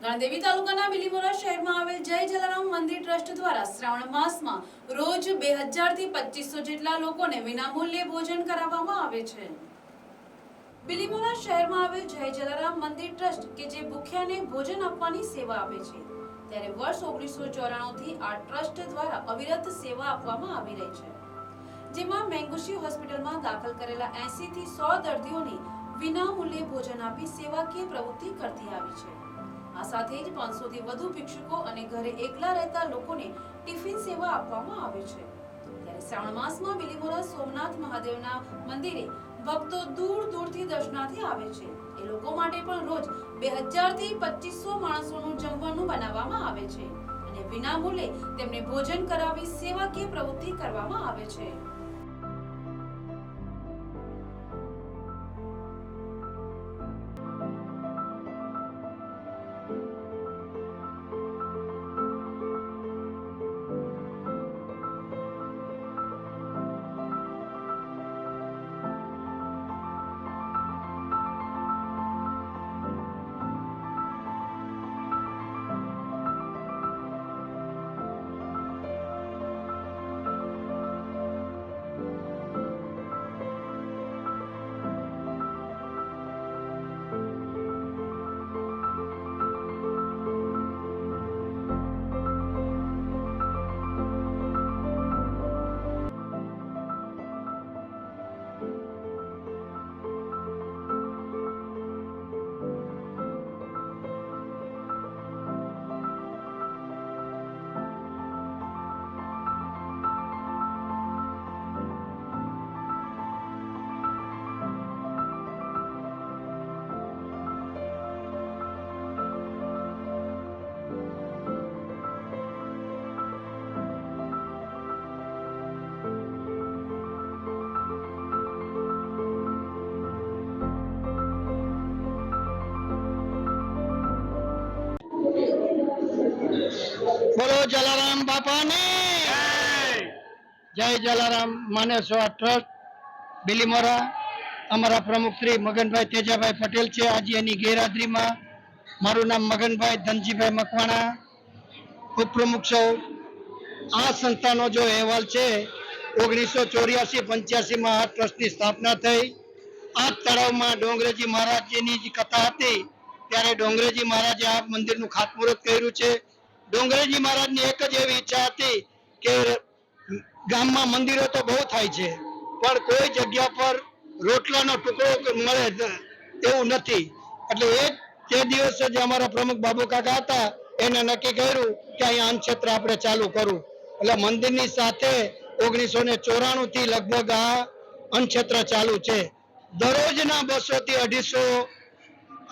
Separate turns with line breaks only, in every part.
ગણદેવી તાલુકાના બિલીમોરા શહેરમાં આવેલ જય જલારામ મંદિર ટ્રસ્ટ દ્વારા શ્રાવણ માસમાં રોજ 2000 થી 2500 જેટલા લોકોને વિનામૂલ્યે ભોજન કરાવવામાં આવે છે। બિલીમોરા શહેરમાં આવેલ જય જલારામ મંદિર ટ્રસ્ટ કે જે ભૂખ્યાને ભોજન આપવાની સેવા આપે છે, ત્યારે વર્ષ 1994 થી આ ટ્રસ્ટ દ્વારા અવિરત સેવા આપવામાં આવી રહી છે, જેમાં મેંગુશી હોસ્પિટલમાં દાખલ કરેલા 80 થી 100 દર્દીઓને વિનામૂલ્યે ભોજન આપી સેવાકીય પ્રવૃત્તિ કરતી આવી છે। આ સાથે જ 500 થી વધુ ભિક્ષુકો અને ઘરે એકલા રહેતા લોકોને ટિફિન સેવા આપવામાં આવે છે। ત્યારે શ્રાવણ માસમાં બિલીમોરા સોમનાથ મહાદેવના મંદિરે ભક્તો દૂર દૂરથી દર્શનાર્થે આવે છે। એ લોકો માટે પણ રોજ 2000 થી 2500 માણસોનું જમવાનું બનાવવામાં આવે છે અને વિનામૂલ્યે તેમને ભોજન કરાવી સેવાકીય પ્રવૃત્તિ કરવામાં આવે છે।
बोलो जलाराम बापा ने जय जलाराम मानेसर ट्रस्ट बिलीमोरा अमरा प्रमुख श्री मगनभाई तेजाभाई पटेल है। आज एनी गैरहाजरी में मारू नाम मगनभाई धनजीभाई मकवाणा उपप्रमुख सौ। आ संस्थानो जो अहवाल है 1984-85 में आ ट्रस्ट की स्थापना थई। आ तळाव में डोंगरेजी महाराज जी कथा थी त्यारे डोंगरेजी महाराजे आ मंदिर खातमुहूर्त कर्युं छे। डोंगरेजी महाराज ने एक ज एवी इच्छा थी कि गाम में मंदिरों तो बहुत थाय छे पण कोई जग्या पर रोटलानो टुकड़ो मळे एवुं नथी। एटले एक ते दिवसे जे अमारा प्रमुख बाबू काका हता एने नक्की कर्युं कि अहींया अन्नक्षेत्र आपणे चालू करवुं। एटले मंदिरनी साथे 1994 थी लगभग आ अन्नक्षेत्र चालू छे। दररोजना 200 થી 250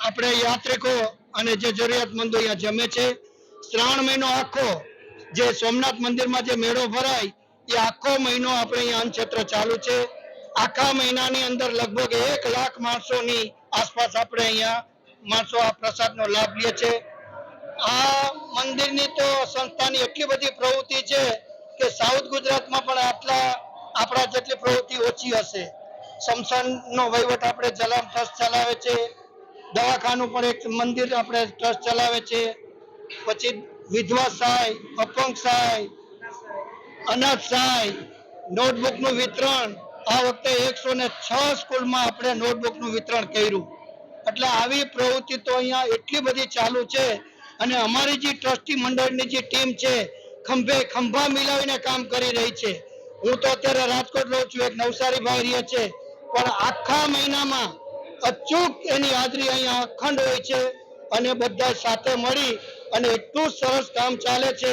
આપણે યાત્રિકો અને જે જરૂરિયાતમંદો અહીંયા જમે છે। શ્રાવણ મહિનો આખો જે સોમનાથ મંદિરમાં જે મેળો ભરાય એ આખો મહિનો આપણે અહીંયા અન્નક્ષેત્ર ચાલુ છે। આખા મહિનાની અંદર લગભગ 1 લાખ માણસોની આસપાસ આપણે અહીંયા માણસો આ પ્રસાદનો લાભ લે છે। આ મંદિરની તો સંસ્થાની એટલી બધી પ્રવૃત્તિ છે કે સાઉથ ગુજરાતમાં પણ આટલા આપણા જેટલી પ્રવૃત્તિ ઓછી હશે। સમસાનનો વહીવટ આપણે જલારામ ટ્રસ્ટ ચલાવે છે। દવાખાનું પણ એક મંદિર આપણે ટ્રસ્ટ ચલાવે છે। પછી વિધવા સહાય, અપંગ સહાય, અનાથ સહાય, નોટબુકનું વિતરણ આ વખતે 106 સ્કૂલમાં આપણે નોટબુકનું વિતરણ કર્યું। એટલે આવી પ્રવૃત્તિ તો અહીંયા એટલી બધી ચાલુ છે અને અમારી જે ટ્રસ્ટી મંડળની જે ટીમ છે ખંભે ખંભા મિલાવીને કામ કરી રહી છે। હું તો અત્યારે રાજકોટ રહું છું, એક નવસારી ભાઈ રહે છે, પણ આખા મહિનામાં અચૂક એની હાજરી અહીંયા અખંડ હોય છે અને બધા સાથે મળી અને એટલું સરસ કામ ચાલે છે।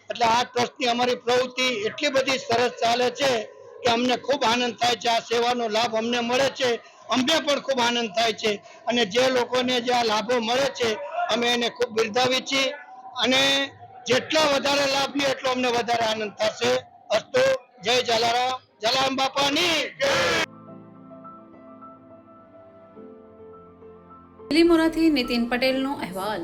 એટલે આ ટ્રસ્ટની અમારી પ્રવૃત્તિ એટલી બધી સરસ ચાલે છે કે અમને ખૂબ આનંદ થાય છે। આ સેવાનો લાભ અમને મળે છે, અમને પણ ખૂબ આનંદ થાય છે અને જે લોકોને જે આ લાભો મળે છે અમે એને ખૂબ બિરદાવી છીએ અને જેટલા વધારે લાભ લે એટલો અમને વધારે આનંદ થશે। અસ્તુ જય જલારામ, જલારામ બાપાની જય।
બિલીમોરાથી નીતિન પટેલનો અહેવાલ।